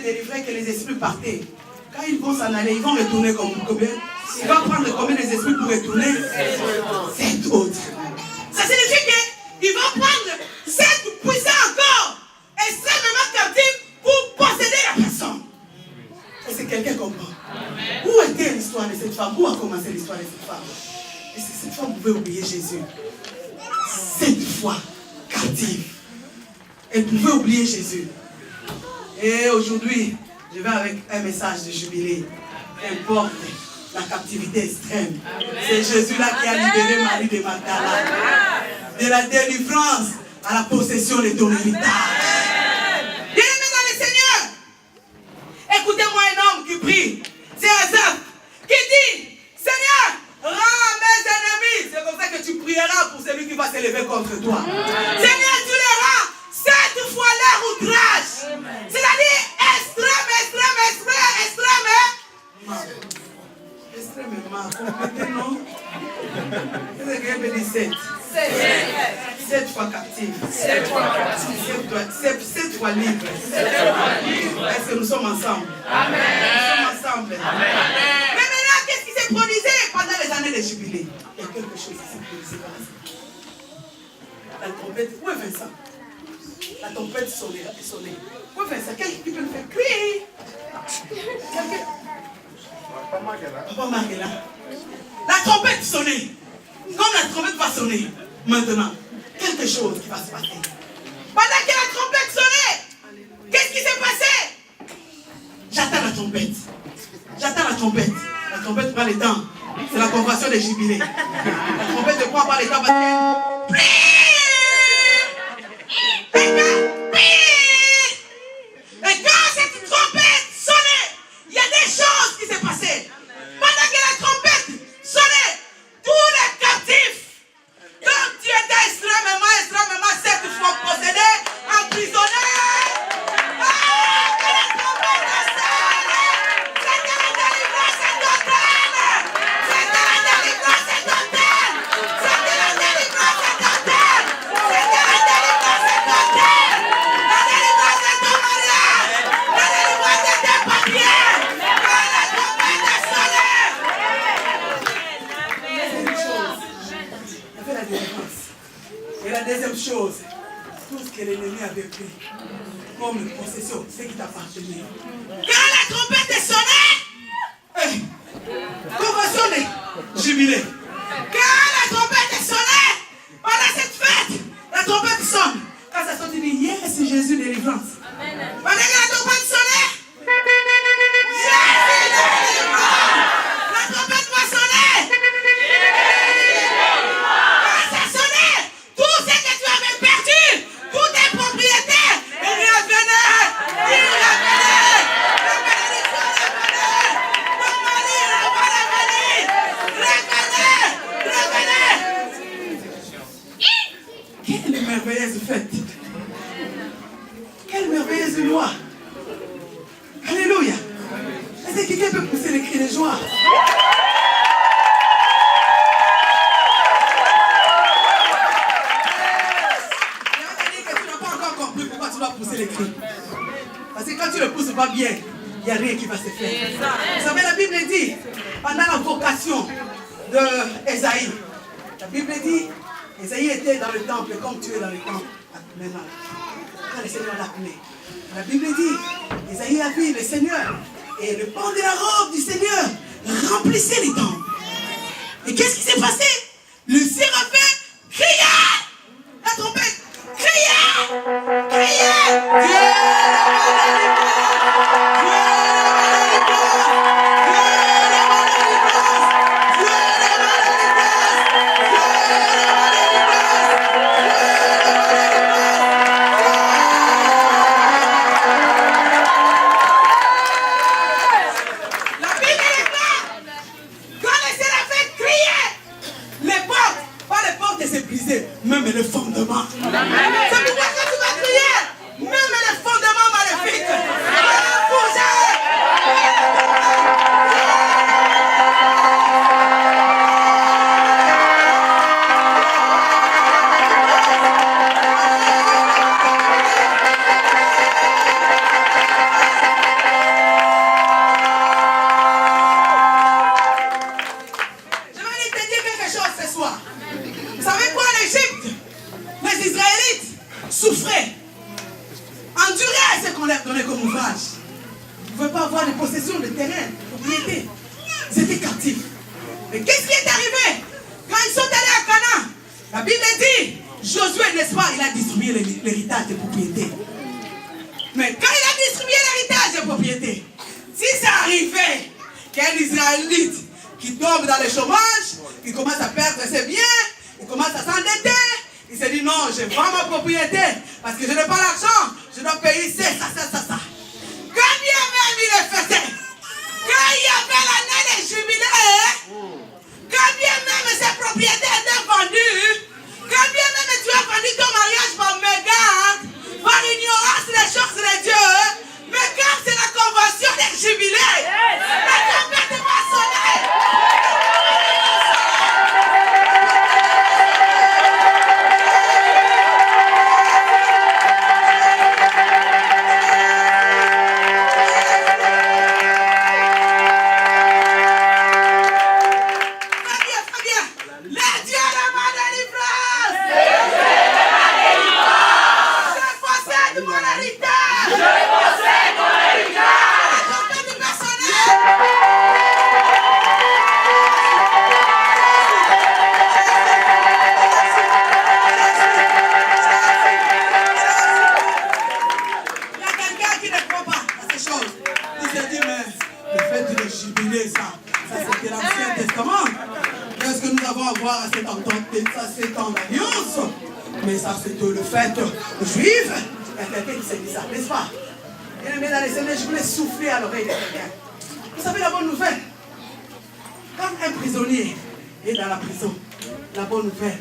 délivrer que les esprits partaient. Quand ils vont s'en aller, ils vont retourner combien? Il va prendre combien des esprits pour retourner? 7 autres. Ça signifie qu'il va prendre 7 puissants encore, extrêmement captifs, pour posséder la personne. Est-ce que quelqu'un comprend? Où était l'histoire de cette femme? Où a commencé l'histoire de cette femme? Est-ce que cette femme pouvait oublier Jésus? 7 fois captive. Elle pouvait oublier Jésus. Et aujourd'hui, je vais avec un message de jubilé. Qu'importe la captivité extrême. C'est Jésus-là qui a libéré Marie de Magdala. De la délivrance à la possession de ton héritage. Bien-aimés dans le Seigneur, écoutez-moi un homme qui prie. C'est Asaph qui dit, Seigneur, rends mes ennemis. C'est comme ça que tu prieras pour celui qui va s'élever contre toi. Seigneur, tu les rends 7 fois leur outrage. C'est-à-dire extrêmement. Complétez, non? Qu'est-ce que vous dites? 7 fois captif. 7 fois libre. Est-ce que nous sommes ensemble? Amen. Nous sommes ensemble. Amen. Mais maintenant, qu'est-ce qui s'est produit pendant les années de jubilé? Il y a quelque chose qui s'est produit. La trompette. Où est Vincent? La trompette sonnait. Où est Vincent? Quelqu'un qui peut me faire crier? Quelqu'un? Papa Marguerite. La trompette sonnait. Comme la trompette va sonner maintenant, quelque chose qui va se passer. Pendant que la trompette sonnait, qu'est-ce qui s'est passé? J'attends la trompette. J'attends la trompette. La trompette prend le temps. C'est la convention des jubilés. La trompette ne prend pas le temps parce que... Et quand cette trompette sonnait, il y a des choses qui s'est passées. Pendant que la trompette sonnait, tous les captifs, comme tu étais extrêmement 7 fois possédé, emprisonné. Que la trompette sonne. C'était la délivrance totale. C'était la délivrance totale. C'était la délivrance totale. C'était la délivrance totale. La délivrance de ton mariage. La délivrance de tes papiers. Quand la trompette sonnait. C'est une chose. Il y avait la délivrance. Et la deuxième chose, tout ce que l'ennemi avait pris comme possession, c'est qui t'appartenait. Quand la trompette sonnait, convention des jubilés. Quand la trompette sonnait, pendant cette fête, la trompette sonne. Quand ça sonne, tu dis, yes, Jésus délivrance. Pendant que la trompette sonnait, Jésus délivrance. La trompette va sonner. Quand ça sonnait, tout ce que tu avais perdu, toutes tes propriétés, il revenait. La bénédiction revenait. Ton mari revenait. Quelle merveilleuse fête. Quelle merveilleuse loi. Alléluia. Est-ce que quelqu'un peut pousser les cris de joie? Pousser les cris. Parce que quand tu ne le pousses pas bien, il n'y a rien qui va se faire. Vous savez, la Bible dit, pendant la vocation d'Ésaïe, la Bible dit, Ésaïe était dans le temple comme tu es dans le temple maintenant. Quand le Seigneur l'a appelé. La Bible dit, Ésaïe a vu le Seigneur et le pan de la robe du Seigneur remplissait les temples. Et qu'est-ce qui s'est passé? Le séraphin cria, la trompette, cria, cria, Dieu! Même les fondements. C'est pourquoi quand tu vas crier, même les fondements maléfiques. soir. Vous savez quoi en Égypte? Les Israélites souffraient, enduraient ce qu'on leur donnait comme ouvrage. Ils ne pouvaient pas avoir de possession de terrain, de propriété. Ils étaient captifs. Mais qu'est-ce qui est arrivé? Quand ils sont allés à Canaan, la Bible dit, Josué, n'est-ce pas, il a distribué l'héritage des propriétés. Mais quand il a distribué l'héritage des propriétés, si ça arrivait qu'un Israélite qui tombe dans le chômage, qui commence à perdre ses biens, il commence à s'endetter, il se dit non, je vends ma propriété parce que je n'ai pas l'argent, je dois payer ça. Quand bien même il le faisait, quand il y avait l'année des jubilés, quand bien même ses propriétés étaient vendues, quand bien même tu as vendu ton mariage par mégarde, par ignorance des choses de Dieu, mais quand c'est la convention des jubilés, la tempête va sonner. Mais ça, c'est le fait juif. Il y a quelqu'un qui s'est dit ça, n'est-ce pas? Bien aimé dans les Seigneurs, je voulais souffler à l'oreille de quelqu'un. Vous savez la bonne nouvelle? Quand un prisonnier est dans la prison, la bonne nouvelle,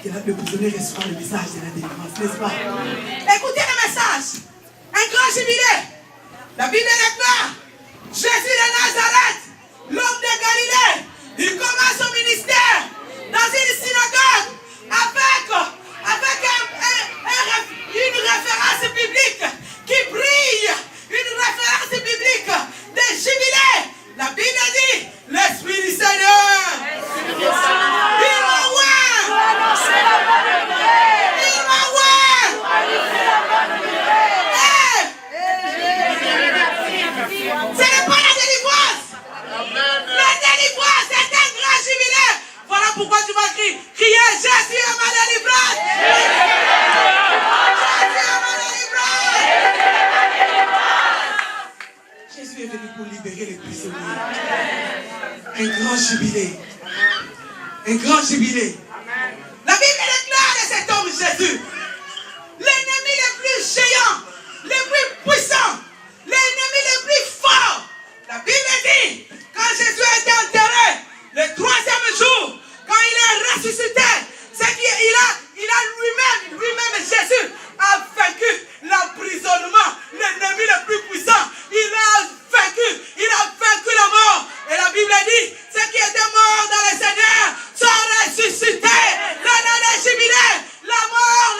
le prisonnier reçoit le message de la délivrance, n'est-ce pas? Écoutez le message. Un grand jubilé. La Bible est claire. Jésus de Nazareth, l'homme de Galilée, il commence son ministère dans une synagogue avec une référence biblique qui brille, une référence biblique des jubilés. La Bible dit, l'Esprit du Seigneur, il m'envoie. Ce n'est pas la délivrance. La délivrance est un grand jubilé. Voilà pourquoi tu vas crier, Jésus est ma délivrance. Jésus est venu pour libérer les prisonniers. Un grand jubilé. Un grand jubilé. La Bible est claire de cet homme Jésus. L'ennemi le plus géant, le plus puissant, l'ennemi le plus fort. La Bible dit, quand Jésus a été enterré, le troisième jour, quand il est ressuscité, c'est qu'il a lui-même, Jésus, a vaincu l'emprisonnement, l'ennemi le plus puissant. Il a vaincu la mort. Et la Bible dit, ceux qui étaient morts dans le Seigneur sont ressuscités. L'année des jubilés, la mort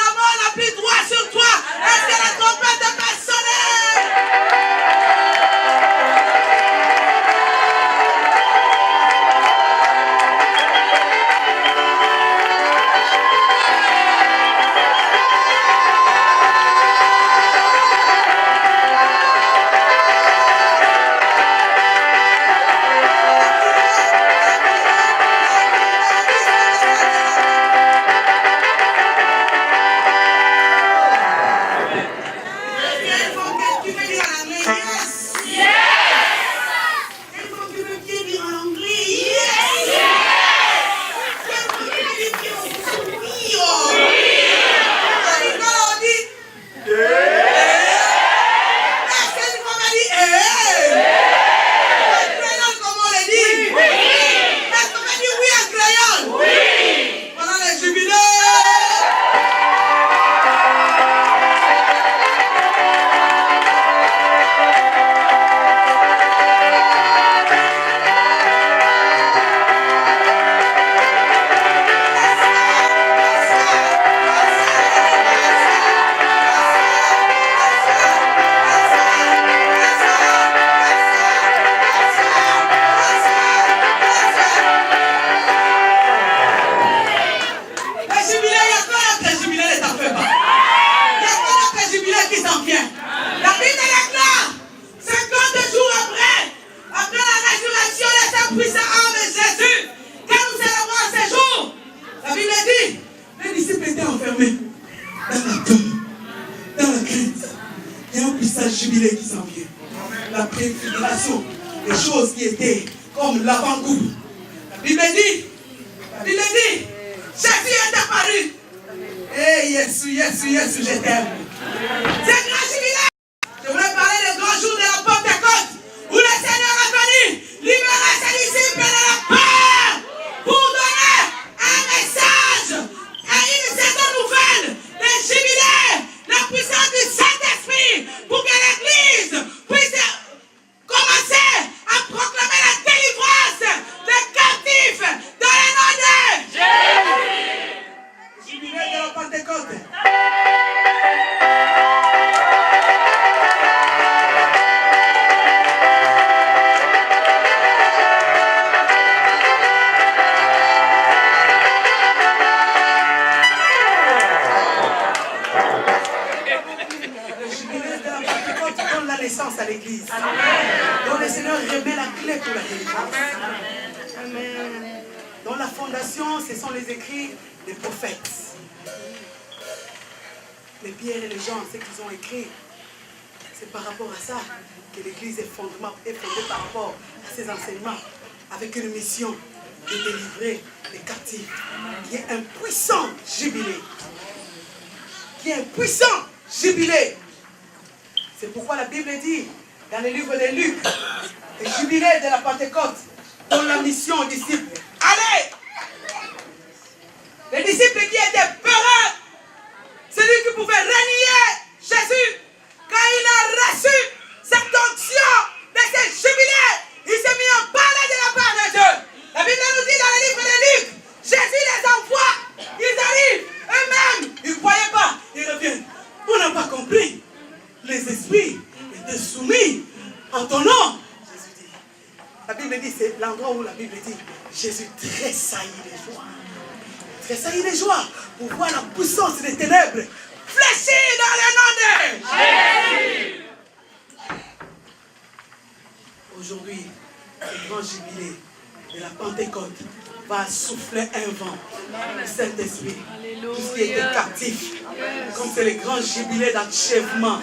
jubilé qui s'en vient. La préfiguration des choses qui étaient comme l'avant-goût. La Bible dit, Jésus est apparu. Eh, Jésus, je t'aime. C'est grand jubilé. Je voulais parler des grands jours de la Pentecôte, où le Seigneur est venu libérer ses disciples de la peur pour donner un message et une saison nouvelle de jubilé, la puissance du Saint-Esprit, pour que l'Église puisse commencer à proclamer la délivrance des captifs dans le nom de Jésus. Jubilé de la Pentecôte. À l'église. Donc le Seigneur remet la clé pour la délivrance. Amen. Dans la fondation, ce sont les écrits des prophètes. Les Pierre et les Jean, ce qu'ils ont écrit, c'est par rapport à ça que l'église est fondée par rapport à ses enseignements, avec une mission de délivrer les captifs, qui est un puissant jubilé. C'est pourquoi la Bible dit, dans le livre de Luc, le jubilé de la Pentecôte, dont la mission aux disciples. Allez! Les disciples qui étaient peureux, celui qui pouvait renier Jésus, quand il a reçu cette onction de ce jubilé, il s'est mis à parler de la part de Dieu. La Bible nous dit dans le livre de Luc, Jésus les envoie, ils arrivent, eux-mêmes, ils ne croyaient pas, ils reviennent. On n'a pas compris. Les esprits étaient soumis en ton nom. Jésus dit. La Bible dit, c'est l'endroit où la Bible dit, Jésus tressaillit de joie. Tressaillit de joie pour voir la puissance des ténèbres fléchir dans le nom de Jésus. Aujourd'hui, le grand jubilé de la Pentecôte va souffler un vent du Saint-Esprit. Tout ce qui était captif, comme c'est le grand jubilé d'achèvement.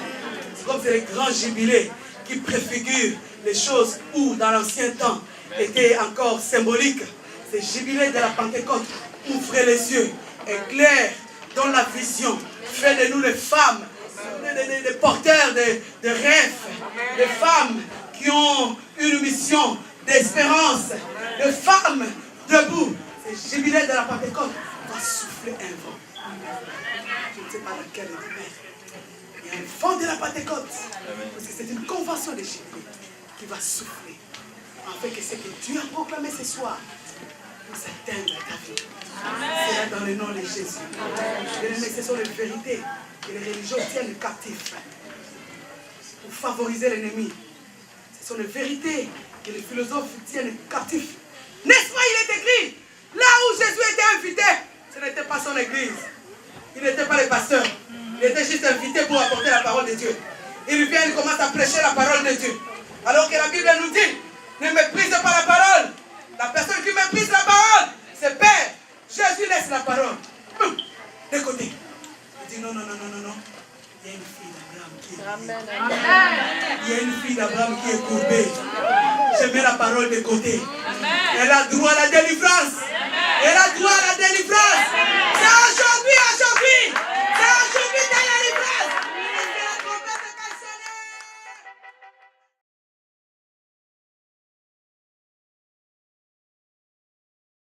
Comme c'est le grand jubilé qui préfigure les choses où dans l'ancien temps étaient encore symboliques. Ce jubilé de la Pentecôte ouvre les yeux, éclaire, donne la vision, fait de nous les femmes, des porteurs de rêves, des femmes qui ont une mission d'espérance, des femmes debout. Ce jubilé de la Pentecôte va souffler un vent. Je ne sais pas laquelle est du maître. Il y a un vent de la Pentecôte. Parce que c'est une convention de jubilé qui va souffler. Afin que ce que Dieu a proclamé ce soir puisse atteindre ta vie. C'est dans le nom de Jésus. Mais ce sont les vérités que les religions tiennent captifs pour favoriser l'ennemi. Ce sont les vérités que les philosophes tiennent captifs. N'est-ce pas, il est écrit, là où Jésus était invité, ce n'était pas son église. Il n'était pas le pasteur. Il était juste invité pour apporter la parole de Dieu. Il vient, il commence à prêcher la parole de Dieu. Alors que la Bible nous dit, ne méprise pas la parole. La personne qui méprise la parole, c'est Père. Jésus laisse la parole. De côté. Il dit non. Il y a une fille d'Abraham qui est Il y a une fille d'Abraham qui est courbée. Je mets la parole de côté. Elle a droit à la délivrance. Elle a droit à la délivrance.